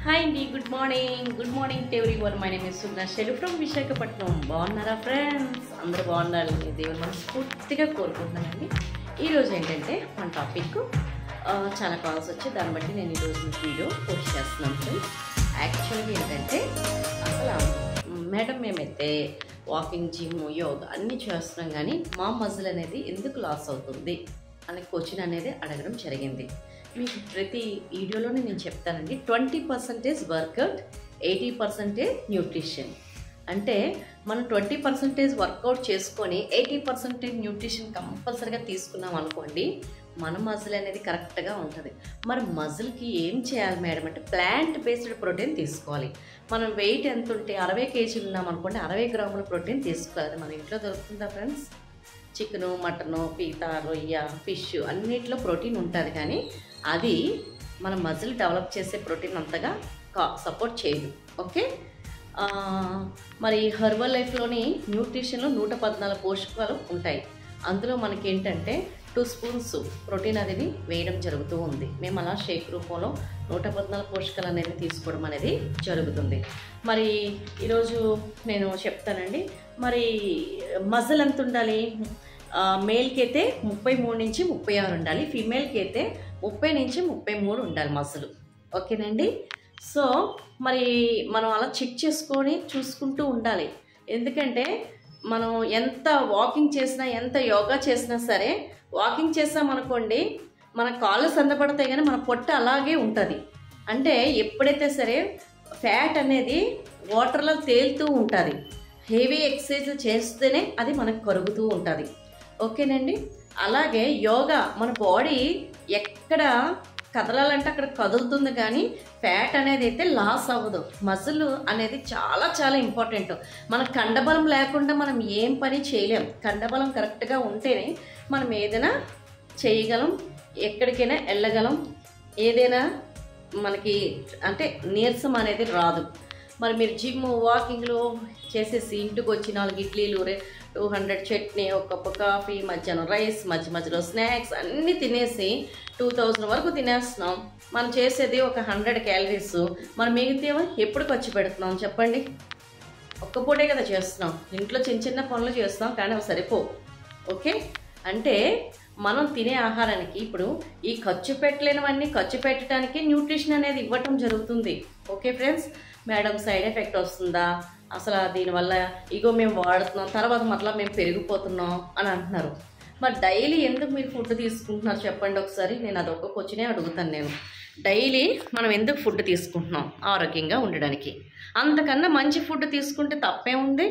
Hi Andy, good morning. Good morning to everyone. My name is Sugna Shelu from Visakhapatnam. బాగున్నారా friends? అందరూ బాగున్నారని దేవుని మనస్ఫూర్తిగా కోరుకుంటున్నానండి. ఈరోజు ఏంటంటే మన టాపిక్ చాలా కాల్స్ వచ్చి దాన్ని బట్టి నేను ఈరోజు వీడియో పోస్ట్ చేస్తున్నాను ఫ్రెండ్స్. యాక్చువల్గా ఏంటంటే అసలు మేడం మేమైతే వాకింగ్, జిమ్, యోగా అన్నీ చేస్తున్నాం, కానీ మా మజిల్ అనేది ఎందుకు లాస్ అవుతుంది అనే క్వశ్చన్ అనేది అడగడం జరిగింది. మీకు ప్రతి వీడియోలోనే నేను చెప్తానండి, 20% వర్కౌట్, 80% న్యూట్రిషన్. అంటే మనం 20% వర్కౌట్ చేసుకొని 80% న్యూట్రిషన్ కంపల్సరీగా తీసుకున్నాం అనుకోండి, మన మజిల్ అనేది కరెక్ట్గా ఉంటుంది. మరి మజిల్కి ఏం చేయాలి మేడం అంటే ప్లాంట్ బేస్డ్ ప్రోటీన్ తీసుకోవాలి. మనం వెయిట్ ఎంత ఉంటే 60 kg ఉన్నాం అనుకోండి, 60 గ్రాముల ప్రోటీన్ తీసుకోవాలి. మన ఇంట్లో దొరుకుతుందా ఫ్రెండ్స్? చికెను, మటను, పీత, రొయ్య, ఫిష్ అన్నిట్లో ప్రోటీన్ ఉంటుంది, కానీ అది మన మజిల్ డెవలప్ చేసే ప్రోటీన్ అంతగా సపోర్ట్ చేయదు. ఓకే, మరి హెర్బల్ లైఫ్లోని న్యూట్రిషన్లో 114 పోషకాలు ఉంటాయి. అందులో మనకి ఏంటంటే 2 స్పూన్స్ ప్రోటీన్ అనేది వేయడం జరుగుతూ ఉంది. మేము అలా షేక్ రూపంలో 114 పోషకాలు అనేది తీసుకోవడం అనేది జరుగుతుంది. మరి ఈరోజు నేను చెప్తానండి, మరి మజిల్ ఎంత ఉండాలి? మేల్కి అయితే 33 నుంచి 36 ఉండాలి, ఫీమేల్కి అయితే 30 నుంచి 33 ఉండాలి మజిల్. ఓకేనండి. సో మరి మనం అలా చెక్ చేసుకొని చూసుకుంటూ ఉండాలి. ఎందుకంటే మనం ఎంత వాకింగ్ చేసినా, ఎంత యోగా చేసినా సరే, వాకింగ్ చేసామనుకోండి మన కాళ్ళు సన్నపడతాయి, కానీ మన పొట్ట అలాగే ఉంటుంది. అంటే ఎప్పుడైతే సరే ఫ్యాట్ అనేది వాటర్లో తేలుతూ ఉంటుంది. హెవీ ఎక్సర్సైజ్ చేస్తేనే అది మనకు కరుగుతూ ఉంటుంది. ఓకేనండి. అలాగే యోగా మన బాడీ ఎక్కడ కదలాలంటే అక్కడ కదులుతుంది, కానీ ఫ్యాట్ అనేది అయితే లాస్ అవ్వదు. మజిల్ అనేది చాలా చాలా ఇంపార్టెంట్. మన కండబలం లేకుండా మనం ఏం పని చేయలేం. కండబలం కరెక్ట్గా ఉంటేనే మనం ఏదైనా చేయగలం, ఎక్కడికైనా వెళ్ళగలం, ఏదైనా మనకి అంటే నీరసం అనేది రాదు. మరి మీరు జిమ్, వాకింగ్లో చేసేసి ఇంటికి వచ్చి 4 ఇడ్లీలు, 200 చట్నీ, ఒక కప్పు కాఫీ, మధ్యాహ్నం రైస్, మధ్యలో స్నాక్స్ అన్నీ తినేసి 2000 వరకు తినేస్తున్నాం. మనం చేసేది ఒక 100 క్యాలరీస్. మనం మిగతా ఎప్పుడు ఖర్చు పెడుతున్నాం చెప్పండి? ఒక్క పూటే కదా చేస్తున్నాం. ఇంట్లో చిన్న చిన్న పనులు చేస్తున్నాం, కానీ అవి సరిపో. ఓకే, అంటే మనం తినే ఆహారానికి ఇప్పుడు ఈ ఖర్చు పెట్టలేనివన్నీ ఖర్చు పెట్టడానికి న్యూట్రిషన్ అనేది ఇవ్వటం జరుగుతుంది. Okay friends, madam side effect వస్తుందా అసలు దీనివల్ల? ఇగో మేము వాడుతున్నాం, తర్వాత మరలా మేము పెరిగిపోతున్నాం అని అంటున్నారు. మరి డైలీ ఎందుకు మీరు ఫుడ్ తీసుకుంటున్నారు చెప్పండి ఒకసారి? నేను అదొక క్వశ్చనే అడుగుతాను. నేను డైలీ మనం ఎందుకు ఫుడ్ తీసుకుంటున్నాం? ఆరోగ్యంగా ఉండడానికి. అంతకన్నా మంచి ఫుడ్ తీసుకుంటే తప్పే ఉంది.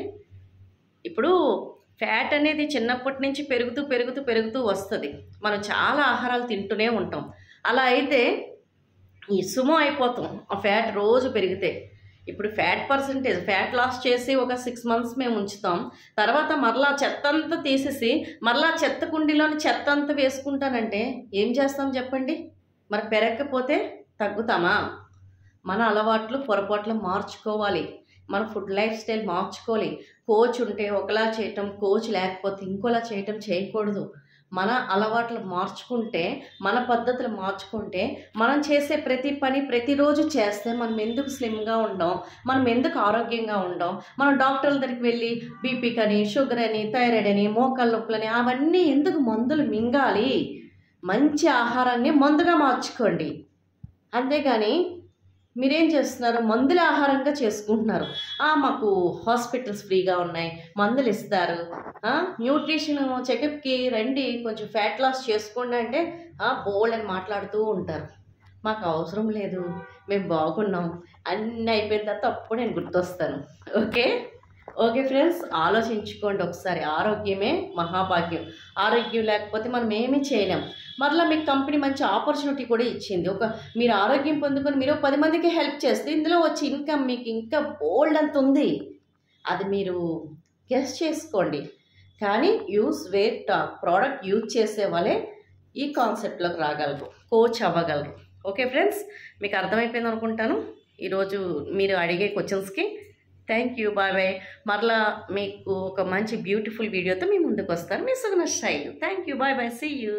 ఇప్పుడు ఫ్యాట్ అనేది చిన్నప్పటి నుంచి పెరుగుతూ వస్తుంది. మనం చాలా ఆహారాలు తింటూనే ఉంటాం. అలా అయితే ఈ సుమో అయిపోతాం ఆ ఫ్యాట్ రోజు పెరిగితే. ఇప్పుడు ఫ్యాట్ లాస్ చేసి ఒక 6 months మేము ఉంచుతాం. తర్వాత మరలా చెత్త అంతా తీసేసి మరలా చెత్త కుండీలోని చెత్త అంతా వేసుకుంటానంటే ఏం చేస్తాం చెప్పండి? మరి పెరగకపోతే తగ్గుతామా? మన అలవాట్లు, పొరపాట్లు మార్చుకోవాలి. మన ఫుడ్ లైఫ్ స్టైల్ మార్చుకోవాలి. కోచ్ ఉంటే ఒకలా చేయటం, కోచ్ లేకపోతే ఇంకోలా చేయటం చేయకూడదు. మన అలవాట్లు మార్చుకుంటే, మన పద్ధతులు మార్చుకుంటే, మనం చేసే ప్రతి పని ప్రతిరోజు చేస్తే మనం ఎందుకు స్లిమ్గా ఉండం, మనం ఎందుకు ఆరోగ్యంగా ఉండం? మనం డాక్టర్ల దగ్గరికి వెళ్ళి బీపీకి అని, షుగర్ అని, థైరాయిడ్ అని, మోకాళ్ళ నొప్పులని అవన్నీ ఎందుకు మందులు మింగాలి? మంచి ఆహారాన్ని మందుగా మార్చుకోండి. అంతేగాని మీరేం చేస్తున్నారు? మందుల ఆహారంగా చేసుకుంటున్నారు. మాకు హాస్పిటల్స్ ఫ్రీగా ఉన్నాయి, మందులు ఇస్తారు, న్యూట్రిషన్ చెకప్కి రండి, కొంచెం ఫ్యాట్ లాస్ చేసుకోండి అంటే బోల్డ్ అని మాట్లాడుతూ ఉంటారు. మాకు అవసరం లేదు, మేము బాగున్నాం, అన్నీ అయిపోయిన తర్వాత అప్పుడు నేను గుర్తొస్తాను. ఓకే ఫ్రెండ్స్, ఆలోచించుకోండి ఒకసారి. ఆరోగ్యమే మహాభాగ్యం. ఆరోగ్యం లేకపోతే మనం ఏమీ చేయలేం. మరలా మీకు కంపెనీ మంచి ఆపర్చునిటీ కూడా ఇచ్చింది. మీరు ఆరోగ్యం పొందుకొని మీరు 10 మందికి హెల్ప్ చేస్తే ఇందులో వచ్చి ఇన్కమ్ మీకు ఇంకా బోల్డ్ అంత ఉంది. అది మీరు గెస్ చేసుకోండి. కానీ ప్రోడక్ట్ యూజ్ చేసే వాళ్ళే ఈ కాన్సెప్ట్లోకి రాగలరు, కోచ్ అవ్వగలరు. ఓకే ఫ్రెండ్స్, మీకు అర్థమైపోయింది అనుకుంటాను ఈరోజు మీరు అడిగే క్వశ్చన్స్కి. Thank you, bye bye. మరలా మీకు ఒక మంచి బ్యూటిఫుల్ వీడియోతో మీ ముందుకు వస్తాను. మీ Suguna Shailu. Thank you, bye bye, see you.